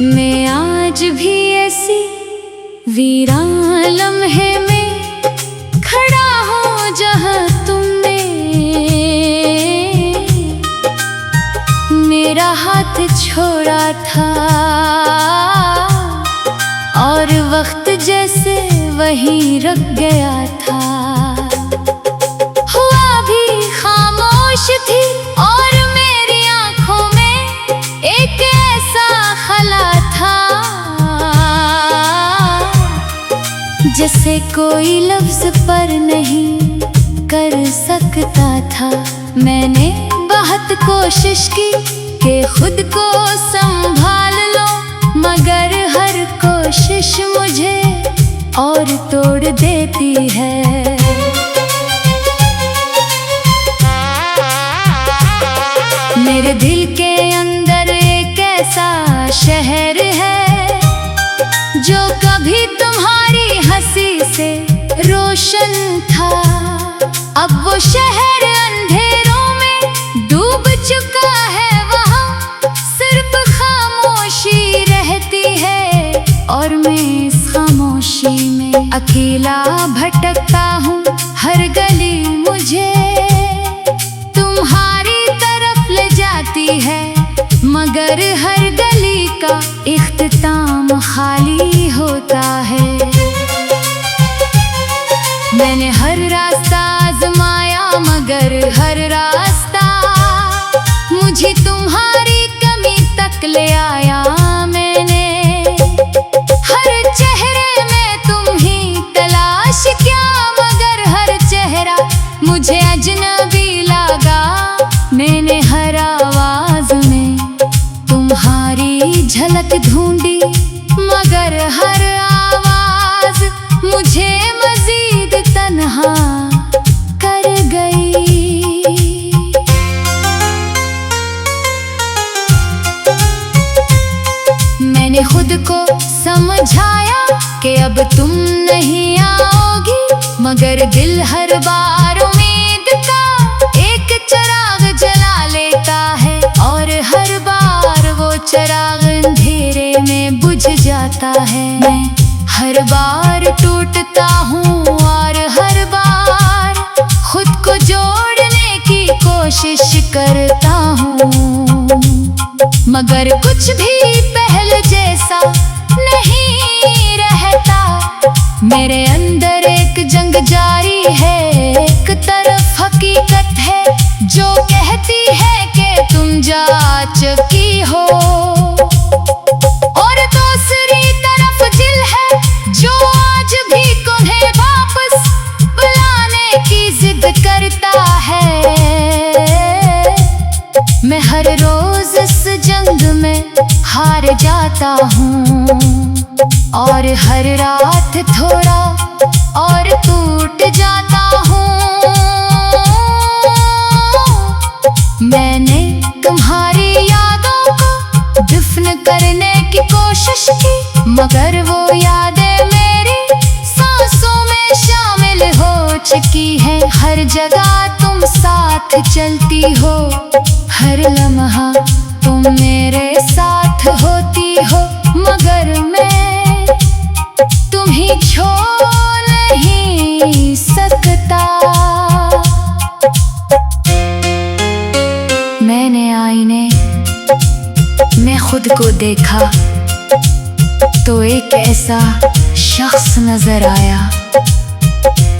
मैं आज भी ऐसी वीरान लम्हे में खड़ा हूँ जहाँ तुमने मेरा हाथ छोड़ा था, और वक्त जैसे वहीं रुक गया था। हुआ भी खामोश थी और मेरी आंखों में एक ऐसा खला था, जैसे कोई लफ्ज पर नहीं कर सकता था। मैंने बहुत कोशिश की कि खुद को संभाल लो, मगर हर कोशिश मुझे और तोड़ देती है। मेरे दिल के अंदर एक ऐसा शहर है जो कभी तुम्हारी हंसी से रोशन था। अब वो शहर अंधेरों में डूब चुका है, वहाँ सिर्फ खामोशी रहती है, और मैं इस खामोशी में अकेला भटकता हूँ। हर गली मुझे तुम्हारी तरफ ले जाती है, मगर हर गली का इख्तिताम खाली होता है। मैंने हर रास्ता आजमाया, मगर हर रास्ता मुझे तुम्हारी कमी तक ले आया। मैंने हर चेहरे में तुम ही तलाश किया, मगर हर चेहरा मुझे अजनबी लगा। मैंने हर आवाज में तुम्हारी झलक ढूंढी, मगर हर आवाज मुझे मजीद तन्हा कर गई। मैंने खुद को समझाया कि अब तुम नहीं आओगी, मगर दिल हर बार उम्मीद का एक चिराग जला लेता है, और हर बार वो चिराग अंधेरे में बुझ जाता है। मैं हर बार टूटता हूँ और हर बार खुद को जोड़ने की कोशिश करता हूँ, मगर कुछ भी पहले जैसा नहीं रहता। मेरे अंदर एक जंग जारी है, एक तरफ हकीकत है जो कहती है कि तुम जा चुकी हो, और दूसरी तरफ दिल है जो आज भी तुम्हें वापस बुलाने की जिद करता है। मैं हर रोज इस जंग में हार जाता हूँ, और हर रात थोड़ा और टूट जाता हूँ। मैंने तुम्हारी यादों को दफन करने की कोशिश की, मगर वो यादें मेरी सांसों में शामिल हो चुकी है। हर जगह तुम साथ चलती हो, हर लम्हा तुम मेरे साथ होती हो, मगर मैं तुम्हें छोड़ नहीं सकता। मैंने आईने में खुद को देखा तो एक ऐसा शख्स नजर आया,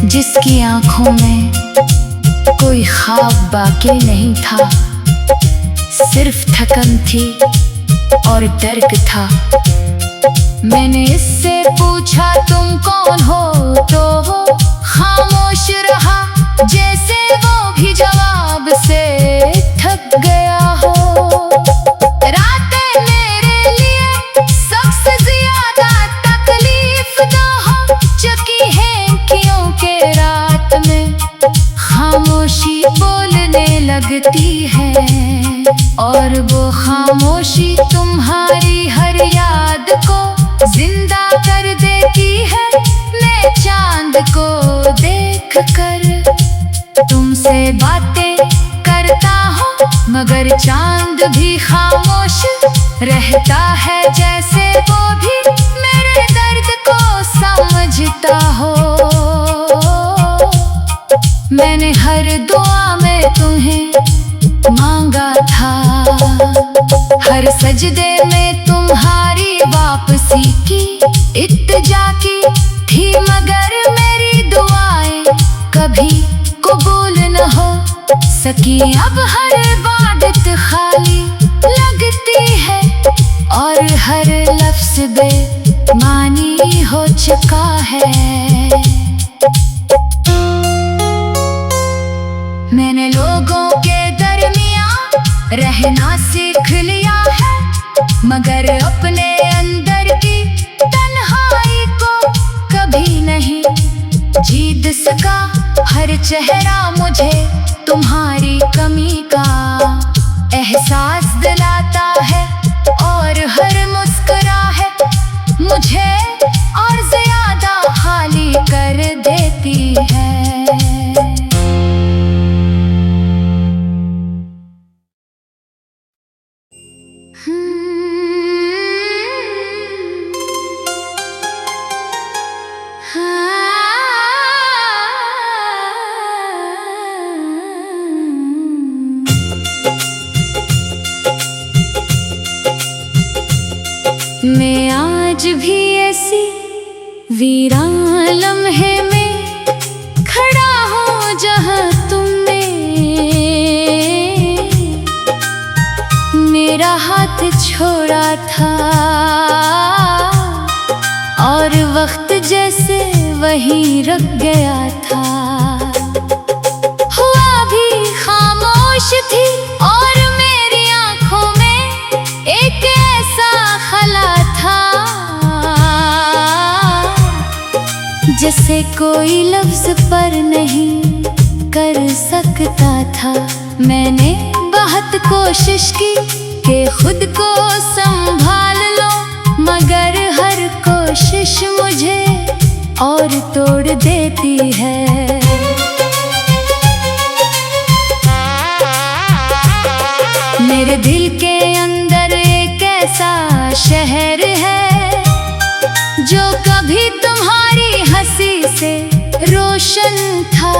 जिसकी आंखों में कोई ख्वाब बाकी नहीं था, सिर्फ थकन थी और दर्द था। मैंने इससे पूछा तुम कौन हो, तो वो खामोश रहा, जैसे वो भी जवाब से थक गया हो। रातें मेरे लिए सबसे ज्यादा तकलीफ दा हो चुकी है, क्योंकि रात में खामोशी बोलने लगती है, और वो खामोशी तुम्हारी हर याद को जिंदा कर देती है। मैं चांद को देख कर तुमसे बातें करता हूँ, मगर पर चांद भी खामोश रहता है, जैसे वो भी मेरे दर्द को समझता हो। मैंने हर दुआ में तुम्हें मांगा था, हर सजदे में तुम्हारी वापसी की इत्तिजा की थी, मगर मेरी दुआएं कभी कबूल न हो सकी। अब हर इबादत खाली लगती है और हर लफ्ज़ बेमानी हो चुका है। मैंने लोगों के दरमियां रहना सीख लिया है, मगर अपने अंदर की तन्हाई को कभी नहीं जीत सका। हर चेहरा मुझे तुम्हारी कमी का एहसास दिलाता है और हर मुस्कुराहट मुझे और ज्यादा खाली कर देती है। मैं आज भी ऐसी वीरान लम्हे में खड़ा हूँ जहाँ तुमने मेरा हाथ छोड़ा था, और वक्त जैसे वहीं रुक गया था। हुआ भी खामोश थी और मेरी आंखों में एक ऐसा खला था जिसे कोई लफ्ज पर नहीं कर सकता था। मैंने बहुत कोशिश की कि खुद को संभाल लो, मगर हर कोशिश मुझे और तोड़ देती है। मेरे दिल के अंदर एक ऐसा शहर है जो कभी तुम्हारी हंसी से रोशन था।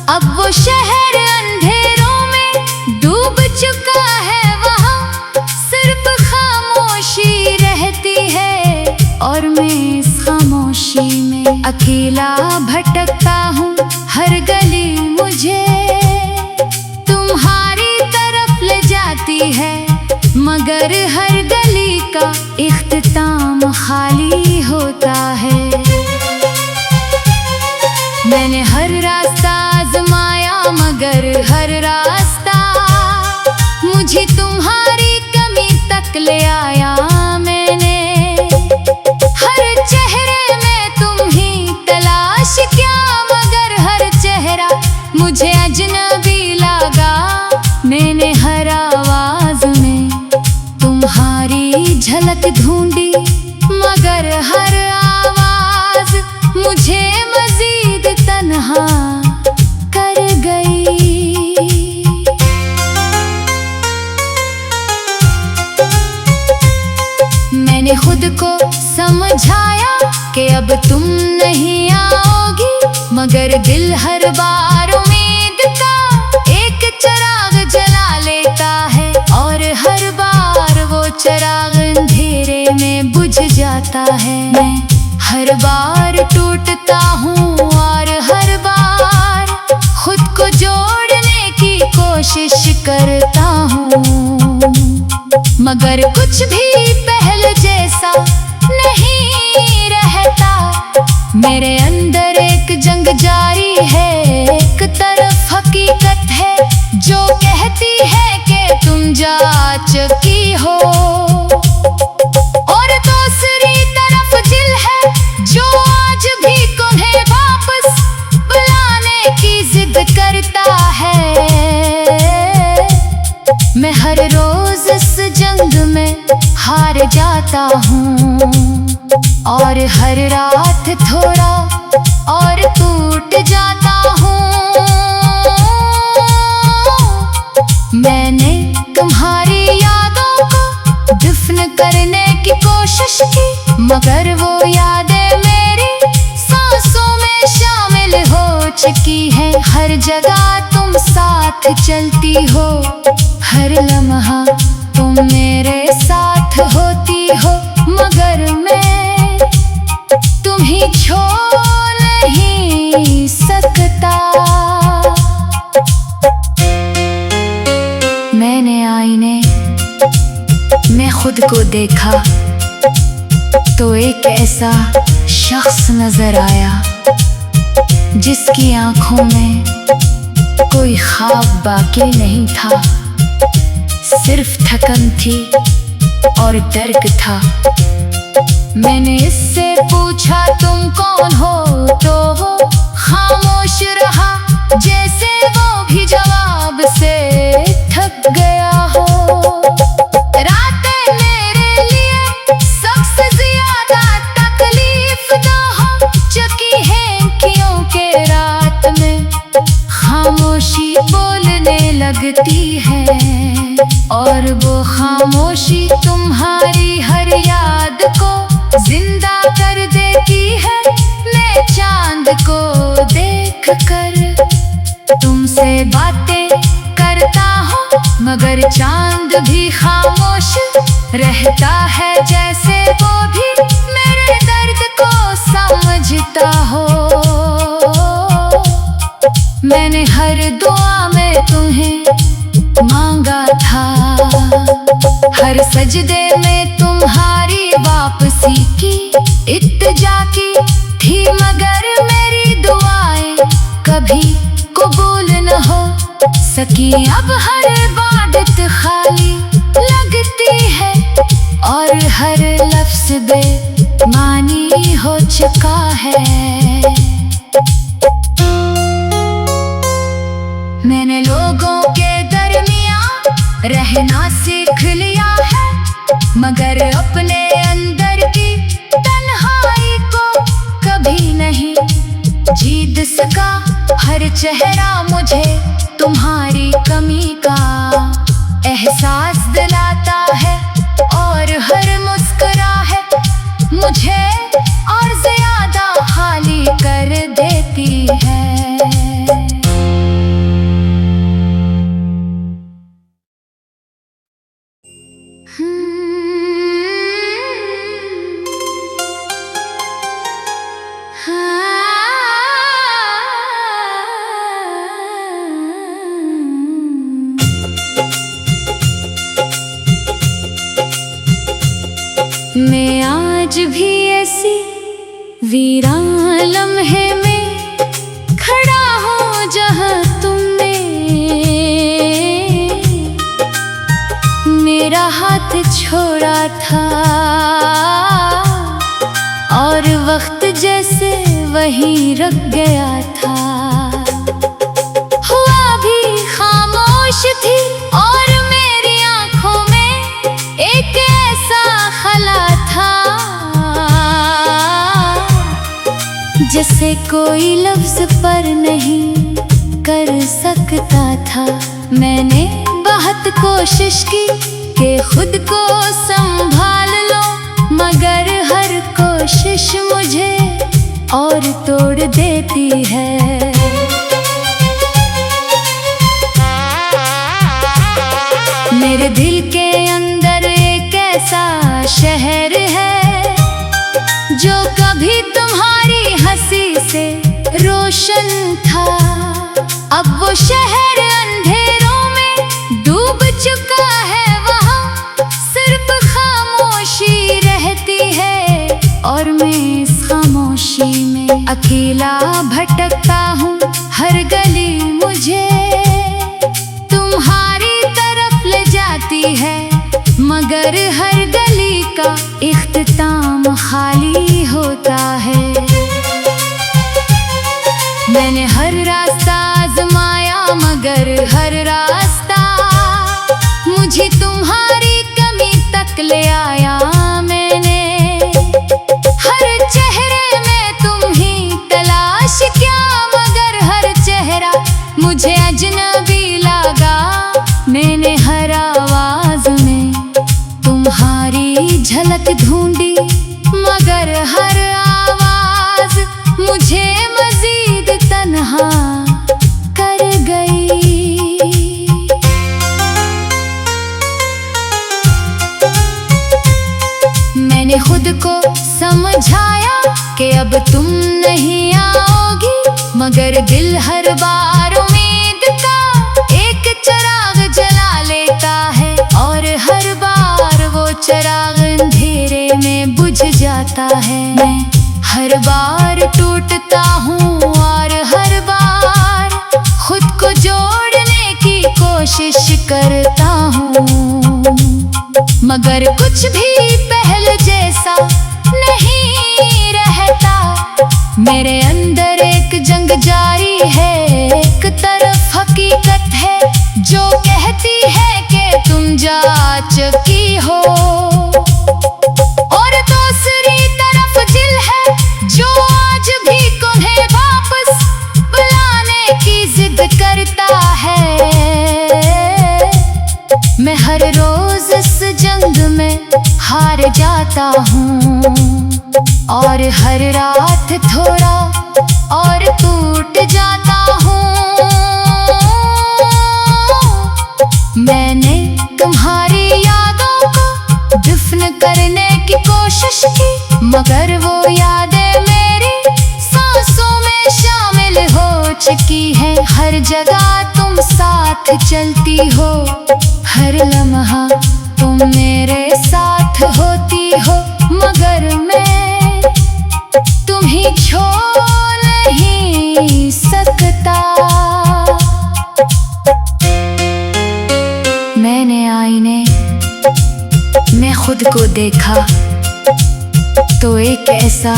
अब वो शहर अंधेरों में डूब चुका है, वहाँ सिर्फ खामोशी रहती है और मैं इस खामोशी में अकेला भटकता हूँ। हर गली मुझे तुम्हारी तरफ ले जाती है, मगर हर गली का इख्तिताम खाली होता है। मैंने हर रास्ता आजमाया, मगर हर रास्ता मुझे तुम्हारी कमी तक ले आया। मैंने हर चेहरे में तुम ही तलाश किया, मगर हर चेहरा मुझे अजनबी लगा। मैंने हर आवाज में तुम्हारी झलक ढूंढी, मगर हर आवाज मुझे मजीद तन्हा कर गई। मैंने खुद को समझाया कि अब तुम नहीं आओगी, मगर दिल हर बार उम्मीद का एक चिराग जला लेता है, और हर बार वो चिराग अंधेरे में बुझ जाता है। मैं हर बार टूटता हूँ और हर बार खुद को जोड़ने की कोशिश करता हूँ, मगर कुछ भी पहले जैसा नहीं रहता। मेरे अंदर एक जंग जारी है, एक तरफ हकीकत है जो कहती है कि तुम जा चुकी हो, और दूसरी तरफ दिल है जो आज भी तुम्हें वापस बुलाने की जिद करता है। मैं हर रोज इस जंग में हार जाता हूँ, और हर रात थोड़ा और टूट जाता हूँ। मैंने तुम्हारी यादों को दफन करने की कोशिश की, मगर वो यादें मेरी सांसों में शामिल हो चुकी है। हर जगह तुम साथ चलती हो, हर लम्हा तुम मेरे साथ होती हो, मगर मैं तुम्हें छोड़ नहीं सकता। मैंने आईने में खुद को देखा तो एक ऐसा शख्स नजर आया जिसकी आंखों में कोई ख्वाब बाकी नहीं था, सिर्फ थकन थी और दर्द था। मैंने इससे पूछा तुम कौन हो, तो वो खामोश रहा, जैसे वो भी जवाब से थक गया हो। रातें मेरे लिए सबसे ज्यादा तकलीफ दा हो चुकी है, क्योंकि रात में खामोशी बोलने लगती है, और वो खामोशी तुम्हारी हर याद को जिंदा कर देती है। मैं चांद को देख कर तुमसे बातें करता हूँ, मगर चांद भी खामोश रहता है, जैसे वो भी मेरे दर्द को समझता हो। मैंने हर दुआ में तुम्हें मांगा था, हर सजदे में तुम्हारी वापसी की इत्तेजा की थी, मगर मेरी दुआएं कभी कबूल न हो सकी। अब हर इबादत खाली लगती है, और हर लफ्ज बेमानी हो चुका है। मैंने लोगों के दरमियां रहना सीख लिया है, मगर अपने अंदर की तन्हाई को कभी नहीं जीत सका। हर चेहरा मुझे तुम्हारी कमी का एहसास दिलाता है, और हर मुस्कुराहट मुझे और ज्यादा खाली कर देती है। मैं आज भी ऐसी वीरान लम्हे में खड़ा हूँ जहाँ तुमने मेरा हाथ छोड़ा था, और वक्त जैसे वहीं रुक गया था। हुआ भी खामोश थी, और मेरी आंखों में एक ऐसा खला था जिसे कोई लफ्ज पर नहीं कर सकता था। मैंने बहुत कोशिश की कि खुद को संभाल लो, मगर हर कोशिश मुझे और तोड़ देती है। मेरे दिल के अंदर एक ऐसा शहर है जो कभी तुम्हारी हंसी से रोशन था। अब वो शहर अंधेरों में डूब चुका है, वहाँ सिर्फ खामोशी रहती है, और मैं इस खामोशी में अकेला भटकता हूँ। हर गली मुझे तुम्हारी तरफ ले जाती है, मगर हर गली का इख्तिताम खाली होता है। मैंने हर रास्ता आजमाया, मगर हर रास्ता मुझे तुम्हारी कमी तक ले आया। मैंने हर चेहरे में तुम ही तलाश किया, मगर हर चेहरा मुझे अजनबी लगा। मैंने हर झलक ढूंढी मगर हर आवाज मुझे मजीद तन्हा कर गई। मैंने खुद को समझाया कि अब तुम नहीं आओगी, मगर दिल हर बार उम्मीद का एक चिराग जला लेता है, और हर बार वो चिराग अंधेरे में बुझ जाता है। मैं हर बार टूटता हूँ और हर बार खुद को जोड़ने की कोशिश करता हूँ, मगर कुछ भी पहले जैसा नहीं रहता। मेरे अंदर एक जंग जारी है, एक तरफ हकीकत है जो कहती है कि तुम जा चुकी हो, और दूसरी तरफ दिल है जो आज भी तुम्हें वापस बुलाने की जिद करता है। मैं हर रोज इस जंग में हार जाता हूँ, और हर रात थोड़ा और टूट जाता हूँ। मैंने तुम्हारी यादों को दफन करने की कोशिश की, मगर वो यादें मेरी सांसों में शामिल हो चुकी हैं। हर जगह तुम साथ चलती हो, हर लम्हा तुम मेरे साथ होती हो, मगर मैं तुम्हें छोड़ नहीं सकता। मैंने आईने में खुद को देखा तो एक ऐसा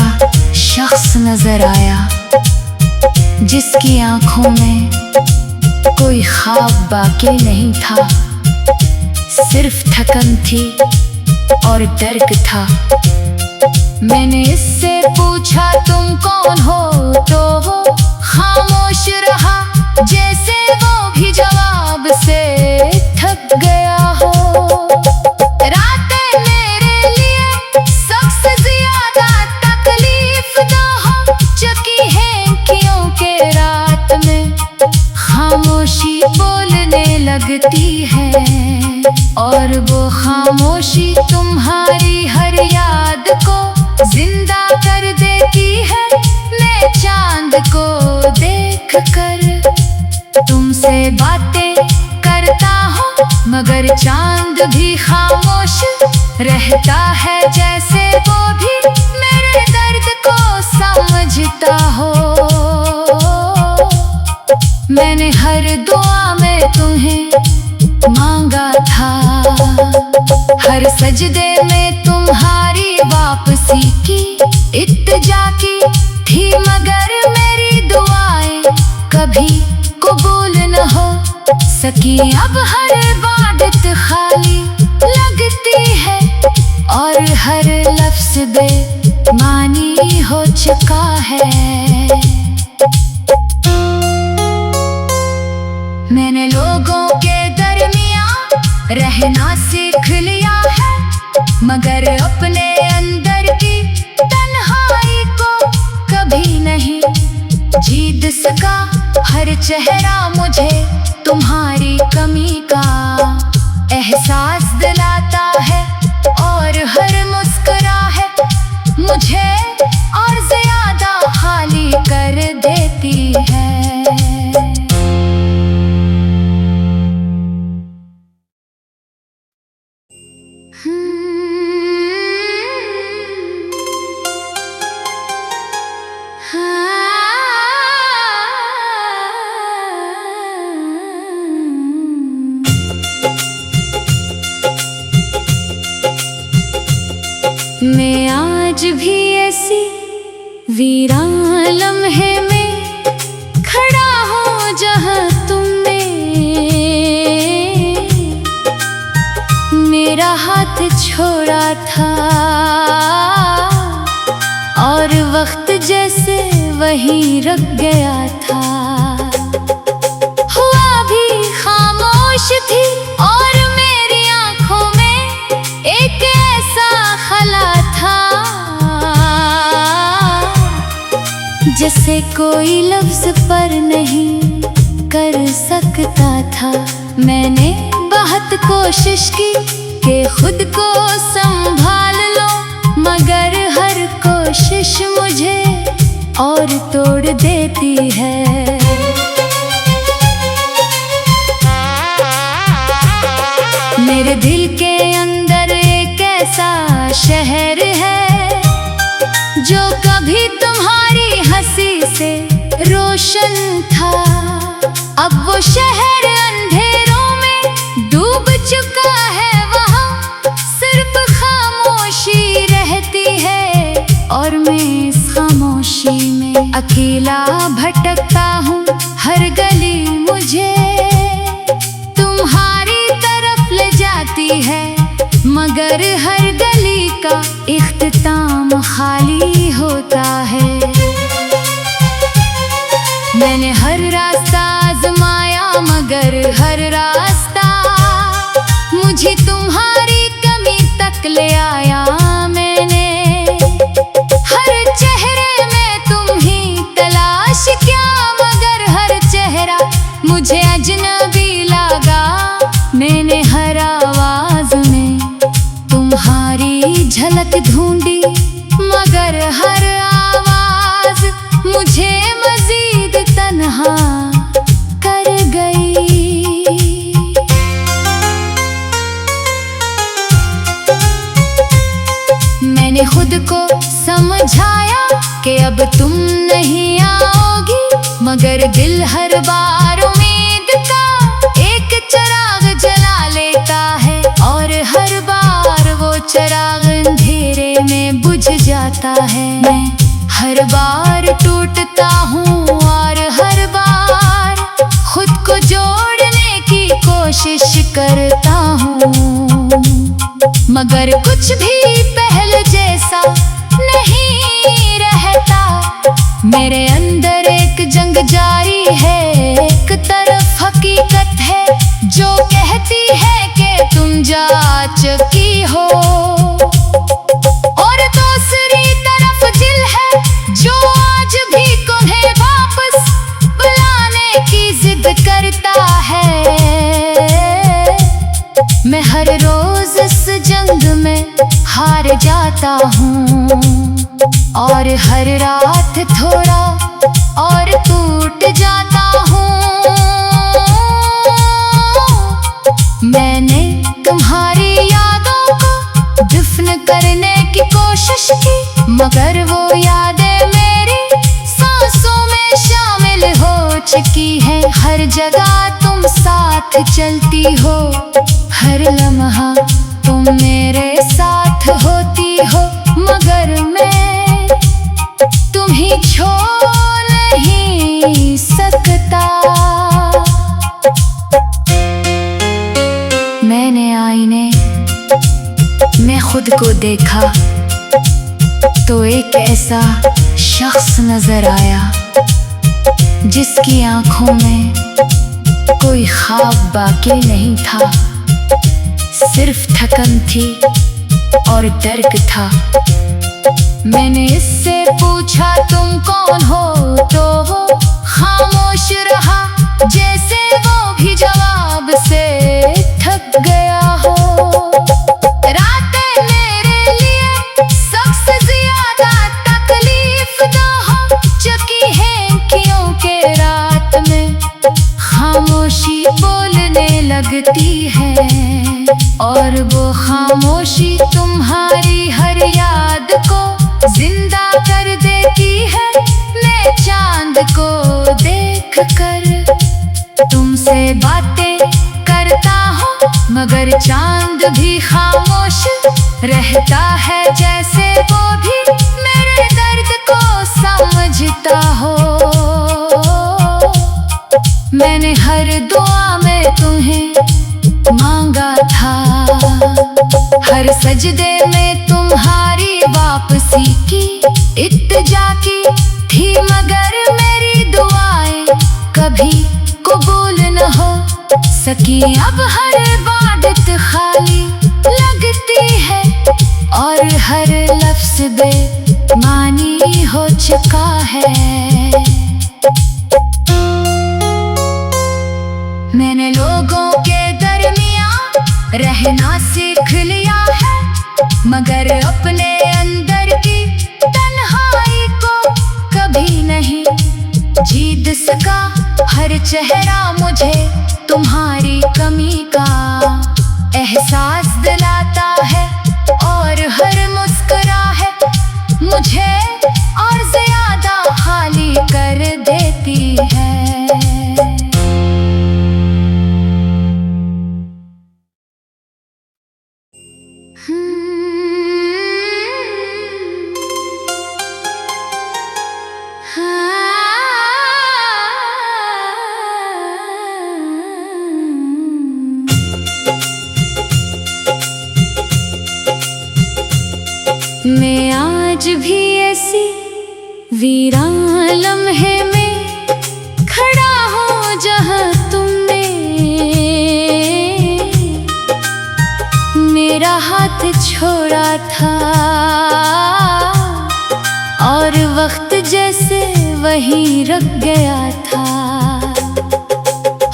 शख्स नजर आया जिसकी आंखों में कोई ख्वाब बाकी नहीं था, सिर्फ थकन थी और दर्द था। मैंने इससे पूछा तुम कौन हो, तो वो खामोश रहा, जैसे वो भी जवाब से थक गया हो। रातें मेरे लिए सबसे ज्यादा तकलीफ दो हो चुकी है, क्योंकि रात में खामोशी बोलने लगती है, और वो खामोशी तुम्हारी हर याद को जिंदा कर देती है। मैं चांद को देख कर तुमसे बातें करता हूँ, मगर चांद भी खामोश रहता है, जैसे वो भी मेरे दर्द को समझता हो। मैंने हर दुआ में तुम्हें मांगा था, हर सजदे में तुम्हारी वापसी की इत्तिजा की थी, मगर मेरी दुआएं कभी कबूल न हो सकी। अब हर इबादत खाली लगती है, और हर लफ्ज बेमानी हो चुका है। मैंने लोगों के दरमियां रहना सीख लिया है, मगर अपने अंदर की तन्हाई को कभी नहीं जीत सका। हर चेहरा मुझे तुम्हारी कमी का एहसास दिलाता है, और हर मुस्कुराहट मुझे और ज्यादा खाली कर देती है। मैं आज भी ऐसी वीरान लम्हे में खड़ा हूँ जहाँ तुमने मेरा हाथ छोड़ा था, और वक्त जैसे वहीं रुक गया था। हुआ भी खामोश थी, और मेरी आंखों में एक ऐसा जिसे कोई लफ्ज पर नहीं कर सकता था। मैंने बहुत कोशिश की कि खुद को संभाल लो, मगर हर कोशिश मुझे और तोड़ देती है। मेरे दिल के अंदर एक ऐसा शहर है जो कभी तुम्हारी हंसी से रोशन था। अब वो शहर अंधेरों में डूब चुका है, वहाँ सिर्फ खामोशी रहती है और मैं इस खामोशी में अकेला भटकता हूँ। हर गली मुझे तुम्हारी तरफ ले जाती है, मगर हर गली का इख्तिताम खाली होता है। मैंने हर रास्ता आजमाया, मगर हर रास्ता मुझे तुम्हारी कमी तक ले आया। मैंने हर चेहरे में तुम ही तलाश किया, मगर हर चेहरा मुझे अजनबी लगा। मैंने हर आवाज में तुम्हारी झलक ढूंढी, मगर हर आवाज मुझे मजीद तन्हा कर गई। मैंने खुद को समझाया कि अब तुम नहीं आओगी, मगर दिल हर बार उम्मीद का एक चिराग जला लेता है, और हर बार वो चिराग अंधेरे में बुझ जाता है। मैं हर बार टूटता हूँ और हर बार खुद को जोड़ने की कोशिश करता हूँ, मगर कुछ भी पहले जैसा नहीं रहता। मेरे अंदर एक जंग जारी है, एक तरफ हकीकत है जो कहती है कि तुम जा चुकी हो, और दूसरी तरफ दिल है जो आज भी तुम्हें वापस बुलाने की जिद करता है। मैं हर रोज इस जंग में हार जाता हूँ, और हर रात थोड़ा और टूट जाता हूँ। मैंने तुम्हारी यादों को दफन करने की कोशिश की, मगर वो यादें मेरी सांसों में शामिल हो चुकी है। हर जगह तुम साथ चलती हो, हर लम्हा तुम मेरे साथ होती हो, मगर मैं तुम्हें छोड़ नहीं सकता। मैंने आईने में खुद को देखा तो एक ऐसा शख्स नजर आया जिसकी आंखों में कोई ख्वाब बाकी नहीं था, सिर्फ थकन थी और दर्द था। मैंने इससे पूछा तुम कौन हो, तो वो खामोश रहा, जैसे वो भी जवाब से थक गया हो। रातें मेरे लिए सबसे ज्यादा तकलीफ दो हो चुकी है, क्योंकि रात में खामोशी बोलने लगती है, और वो खामोशी तुम्हारी हर याद को जिंदा कर देती है। मैं चांद को देख कर तुमसे बातें करता हूँ, मगर चांद भी खामोश रहता है, जैसे वो भी मेरे दर्द को समझता हो। मैंने हर दुआ में तुम्हें मांगा था, हर सजदे में तुम्हारी वापसी की इत्तिजा की थी, मगर मेरी दुआएं कभी कबूल न हो सकी। अब हर इबादत खाली लगती है, और हर लफ्ज़ बेमानी हो चुका है। सीख लिया है, मगर अपने अंदर की तन्हाई को कभी नहीं जीत सका। हर चेहरा मुझे तुम्हारी कमी का एहसास दिलाता है, और हर मुस्कुराहट मुझे और ज्यादा खाली कर देती है। मैं आज भी ऐसी वीरान लम्हे में खड़ा हूँ जहाँ तुमने मेरा हाथ छोड़ा था, और वक्त जैसे वहीं रुक गया था।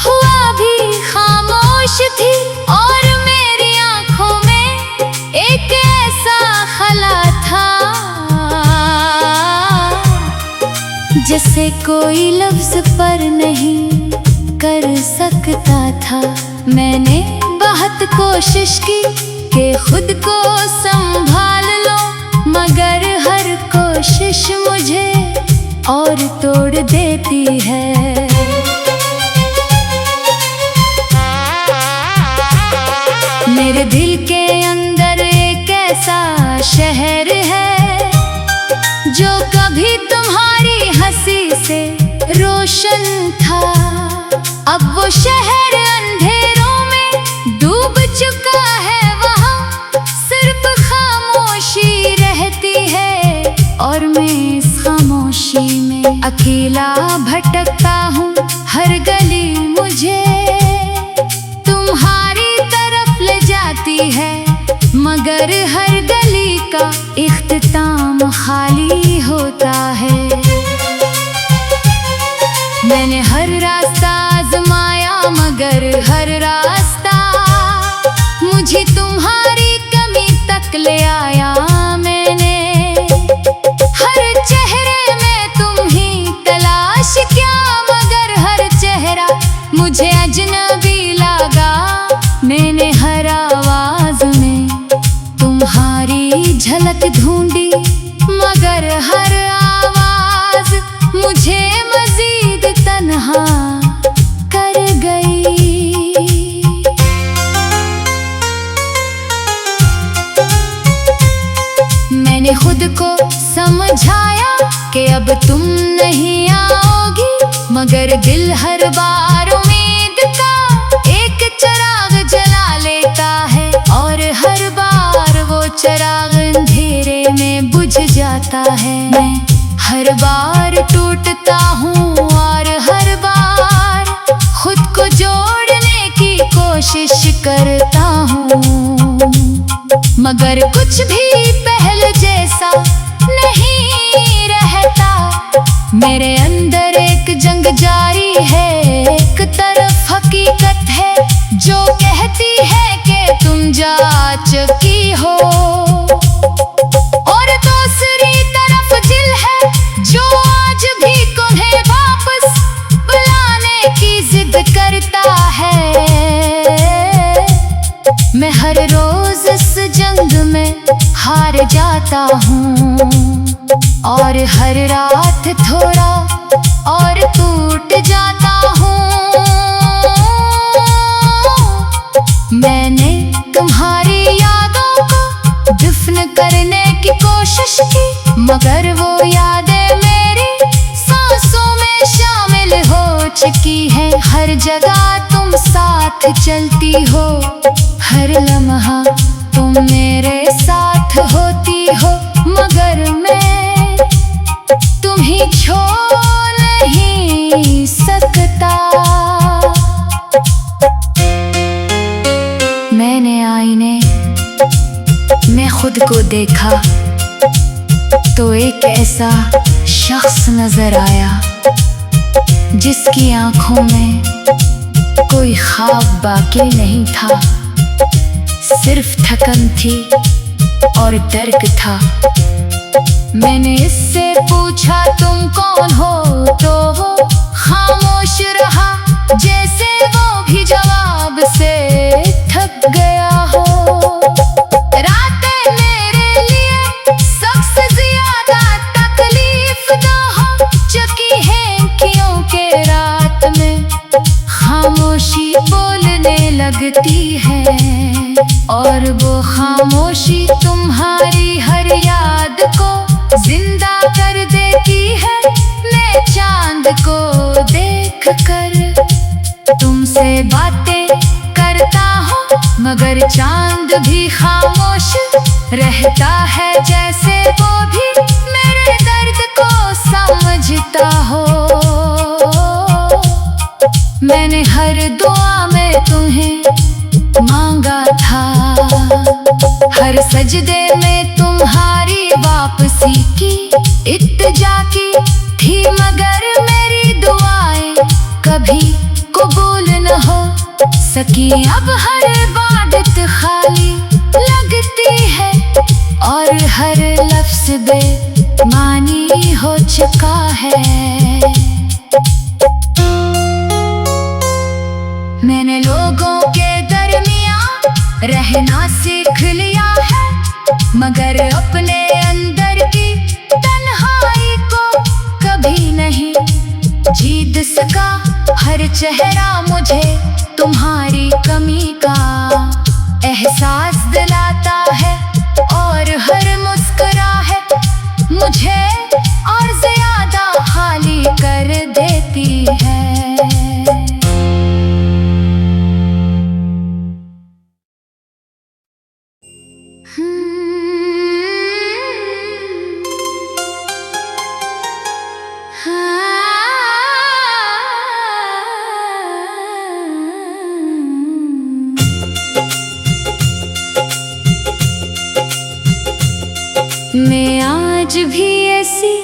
हुआ भी खामोश थी और मेरी आंखों में एक ऐसा खला था जिसे कोई लफ्ज पर नहीं कर सकता था। मैंने बहुत कोशिश की कि खुद को संभाल लो, मगर हर कोशिश मुझे और तोड़ देती है। मेरे दिल के अंदर एक ऐसा शहर है जो कभी तुम्हारी हंसी से रोशन था। अब वो शहर अंधेरों में डूब चुका है, वहाँ सिर्फ खामोशी रहती है, और मैं इस खामोशी में अकेला भटकता हूँ। हर गली मुझे तुम्हारी तरफ ले जाती है, मगर हर गली का इख्तिताम खाली होता है। मैंने हर रास्ता आजमाया, मगर हर रास्ता मुझे तुम्हारी कमी तक ले आया। मैंने हर चेहरे में तुम ही तलाश किया, मगर हर चेहरा मुझे अजनबी लगा। मैंने हर आवाज में तुम्हारी झलक ढूंढी, मगर हर आवाज मुझे मजीद तन्हा कर गई। मैंने खुद को समझाया कि अब तुम नहीं आओगी, मगर दिल हर बार उम्मीद का एक चिराग जला लेता है, और हर बार वो चिराग अंधेरे में बुझ जाता है। मैं हर बार टूटता हूँ और हर बार खुद को जोड़ने की कोशिश करता हूँ, मगर कुछ भी पहले जैसा नहीं रहता। मेरे अंदर एक जंग जारी है, एक तरफ हकीकत है जो कहती है कि तुम जा चुकी हो, और दूसरी तरफ दिल है जो आज भी तुम्हें वापस बुलाने की जिद करता है। मैं हर रोज इस जंग में हार जाता हूँ, और हर रात थोड़ा और टूट जाता हूँ। मैंने तुम्हारी यादों को दफन करने की कोशिश की, मगर वो यादें मेरी सांसों में शामिल हो चुकी है। हर जगह तुम साथ चलती हो, हर लम्हा तुम मेरे साथ होती हो, मगर मैं तुम्हें छोड़ नहीं सकता। मैंने आईने में खुद को देखा तो एक ऐसा शख्स नजर आया जिसकी आंखों में कोई ख्वाब बाकी नहीं था, सिर्फ थकन थी और दर्द था। मैंने इससे पूछा तुम कौन हो, तो वो खामोश रहा, जैसे वो भी जवाब से थक गया हो। रातें मेरे लिए सबसे ज्यादा तकलीफ दो हो चुकी हैं, क्योंकि रात में खामोशी बोलने लगती है, और वो खामोशी तुम्हारी हर याद को जिंदा कर देती है। मैं चांद को देख कर तुमसे बातें करता हूँ, मगर चांद भी खामोश रहता है, जैसे वो भी मेरे दर्द को समझता हो। मैंने हर दुआ में तुम्हें मांगा था, हर सजदे में तुम्हारी वापसी की इत्तेजा की थी, मगर मेरी दुआएं कभी कबूल न हो सकी। अब हर इबादत खाली लगती है, और हर लफ्ज बेमानी हो चुका है। मैंने लोगों के दरमियां रहना सीख लिया है, मगर अपने अंदर की तन्हाई को कभी नहीं जीत सका। हर चेहरा मुझे तुम्हारी कमी का एहसास दिलाता है, और हर मुस्कुराहट मुझे और ज्यादा खाली कर देती है। मैं आज भी ऐसी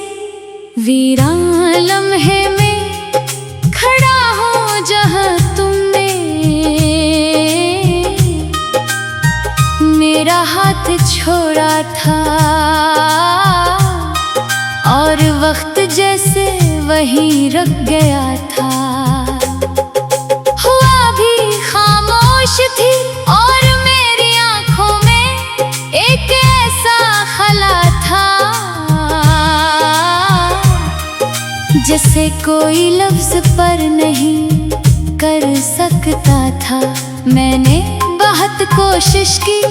वीरान लम्हे में खड़ा हूँ, जहाँ तुमने मेरा हाथ छोड़ा था, और वक्त जैसे वहीं रुक गया था। हुआ भी खामोश थी, और मेरी आंखों में एक ऐसा खला था, जिसे कोई लफ्ज पर नहीं कर सकता था। मैंने बहुत कोशिश की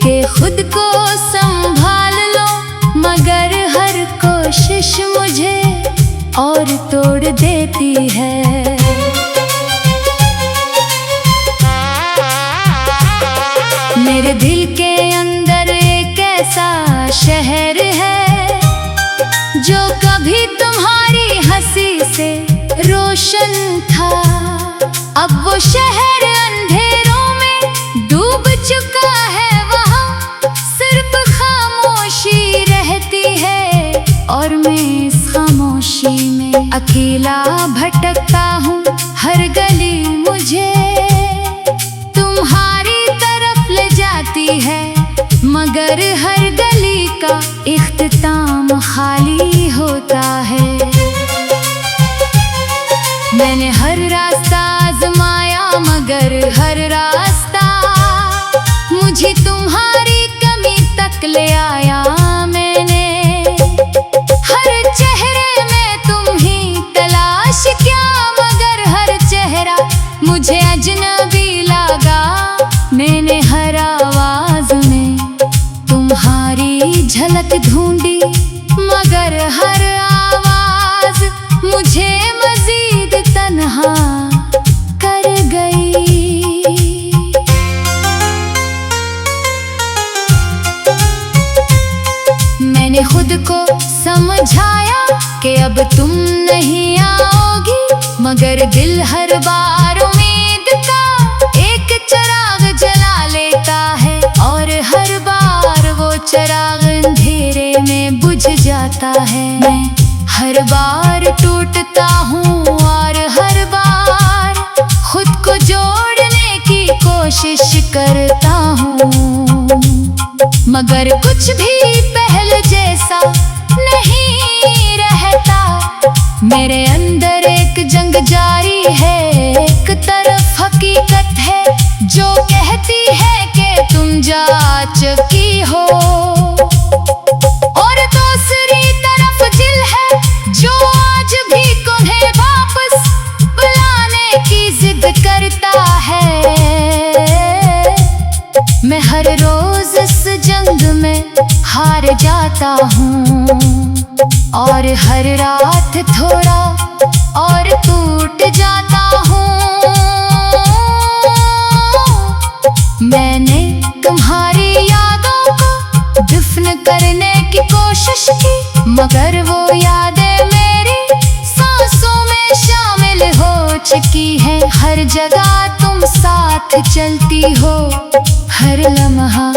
कि खुद को संभाल लो, मगर हर कोशिश मुझे और तोड़ देती है। मेरे दिल के अंदर एक ऐसा शहर है, जो कभी तुम्हारी हंसी से रोशन था। अब वो शहर अंधेरों में डूब चुका है, वहाँ सिर्फ खामोशी रहती है, और मैं इस खामोशी में अकेला भटकता हूँ। हर गली मुझे तुम्हारी तरफ ले जाती है, मगर हर गली का इख्तिताम खाली होता है। मैंने हर रास्ता आजमाया, मगर हर रास्ता मुझे तुम्हारी कमी तक ले आया। मैंने हर चेहरे में तुम ही तलाश किया, मगर हर चेहरा मुझे अजनबी लगा। मैंने हर आवाज में तुम्हारी झलक ढूंढी, मगर हर आवाज मुझे मजीद तन्हा कर गई। मैंने खुद को समझाया कि अब तुम नहीं आओगी, मगर दिल हर बार उम्मीद का एक चिराग जला लेता है, और हर बार वो चिराग अंधेरे में बुझ जाता है। मैं हर बार टूटता हूँ, और हर बार खुद को जोड़ने की कोशिश करता हूँ। मगर कुछ भी पहले जैसा नहीं रहता। मेरे अंदर एक जंग जारी है, एक तरफ हकीकत है जो कहती है कि तुम जा चुकी हो, और दूसरी तरफ दिल है जो आज भी तुम्हें वापस बुलाने की जिद करता है। मैं हर रोज इस जंग में हार जाता हूँ, और हर रात थोड़ा और टूट जाता हूँ। मैंने तुम्हारी यादों को दफन करने की कोशिश की, मगर वो यादें मेरी सांसों में शामिल हो चुकी हैं। हर जगह तुम साथ चलती हो, हर लम्हा